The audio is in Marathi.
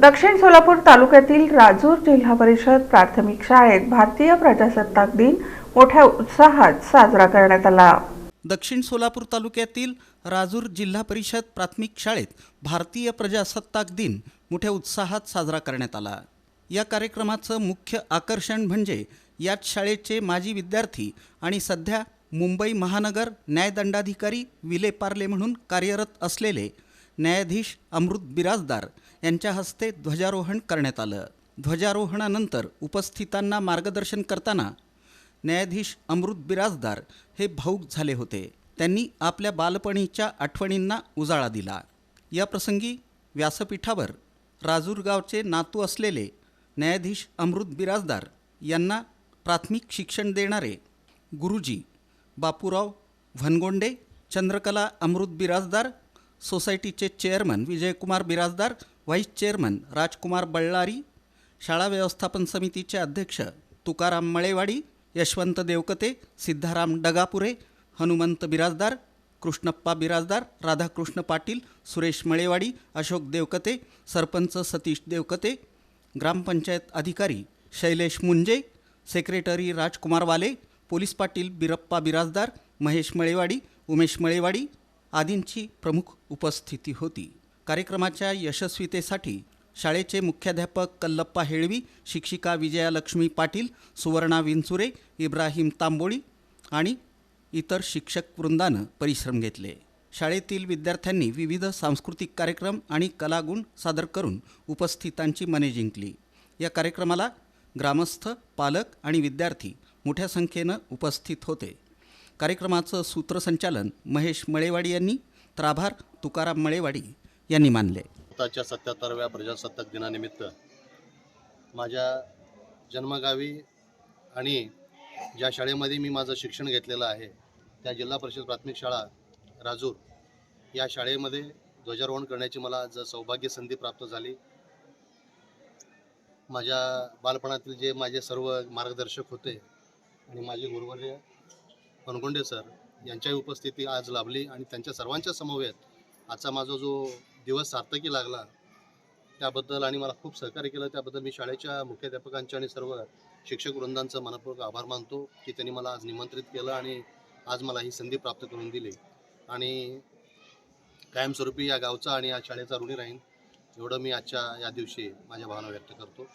दक्षिण सोलापूर तालुक्यातील राजूर जिल्हा परिषद प्राथमिक शाळेत भारतीय प्रजासत्ताक दिन मोठ्या उत्साहात साजरा करण्यात आला। दक्षिण सोलापूर तालुक्यातील राजूर जिल्हा परिषद प्राथमिक शाळेत भारतीय प्रजासत्ताक दिन मोठ्या उत्साहात साजरा करण्यात आला। या कार्यक्रमाचं मुख्य आकर्षण म्हणजे याच शाळेचे माजी विद्यार्थी आणि सध्या मुंबई महानगर न्यायदंडाधिकारी विलेपार्ले म्हणून कार्यरत असलेले न्यायाधीश अमृत बिराजदार यांच्या हस्ते ध्वजारोहण करण्यात आलं। ध्वजारोहणानंतर उपस्थितांना मार्गदर्शन करताना न्यायाधीश अमृत बिराजदार हे भावुक झाले होते। त्यांनी आपल्या बालपणीच्या आठवणींना उजाळा दिला। या प्रसंगी व्यासपीठावर राजूर गावचे नातू असलेले न्यायाधीश अमृत बिराजदार यांना प्राथमिक शिक्षण देणारे गुरुजी बापूराव भनगोंडे, चंद्रकला अमृत बिराजदार, सोसायटीचे chairman Vijaykumar Birajdar, vice chairman Rajkumar Ballari, शाळा व्यवस्थापन समितीचे अध्यक्ष तुकाराम मळेवाडी, यशवंत देवकते, सिद्धाराम डगापुरे, हनुमंत बिराजदार, कृष्णप्पा बिराजदार, राधाकृष्ण पाटील, सुरेश मळेवाडी, अशोक देवकते, सरपंच सतीश देवकते, ग्रामपंचायत अधिकारी शैलेश मुंजे, सेक्रेटरी राजकुमार वाले, पोलीस पाटील बिरप्पा बिराजदार, महेश मळेवाडी, उमेश मळेवाडी आदींची प्रमुख उपस्थिती होती। कार्यक्रमाच्या यशस्वीतेसाठी शाळेचे मुख्याध्यापक कल्लप्पा हेळवी, शिक्षिका विजयालक्ष्मी पाटील, सुवर्णा विंचुरे, इब्राहिम तांबोळी आणि इतर शिक्षक वृंदानं परिश्रम घेतले। शाळेतील विद्यार्थ्यांनी विविध सांस्कृतिक कार्यक्रम आणि कलागुण सादर करून उपस्थितांची मने जिंकली। या कार्यक्रमाला ग्रामस्थ, पालक आणि विद्यार्थी मोठ्या संख्येनं उपस्थित होते। कार्यक्रमाचं सूत्रसंचालन महेश मळेवाडी यांनी तर आभार तुकाराम मळेवाडी यांनी मानले। भारताच्या 77व्या प्रजासत्ताक दिनानिमित्त माझ्या जन्मगावी आणि ज्या शाळेमध्ये मी माझं शिक्षण घेतलेलं आहे त्या जिल्हा परिषद प्राथमिक शाळा राजूर या शाळेमध्ये ध्वजारोहण करण्याची मला आज सौभाग्य संधी प्राप्त झाली। माझ्या बालपणातील जे माझे सर्व मार्गदर्शक होते आणि माझे गुरुवर्य भनगोंडे सर यांच्याही उपस्थिती आज लाभली आणि त्यांच्या सर्वांच्या समवेत आजचा माझा जो दिवस सार्थकी लागला त्याबद्दल आणि मला खूप सहकार्य केलं त्याबद्दल मी शाळेच्या मुख्याध्यापकांचे आणि सर्व शिक्षक वृंदांचं मनपूर्वक आभार मानतो की त्यांनी मला आज निमंत्रित केलं आणि आज मला ही संधी प्राप्त करून दिली आणि कायमस्वरूपी या गावचा आणि या शाळेचा ऋणी राहीन एवढं मी आजच्या या दिवशी माझ्या भावना व्यक्त करतो।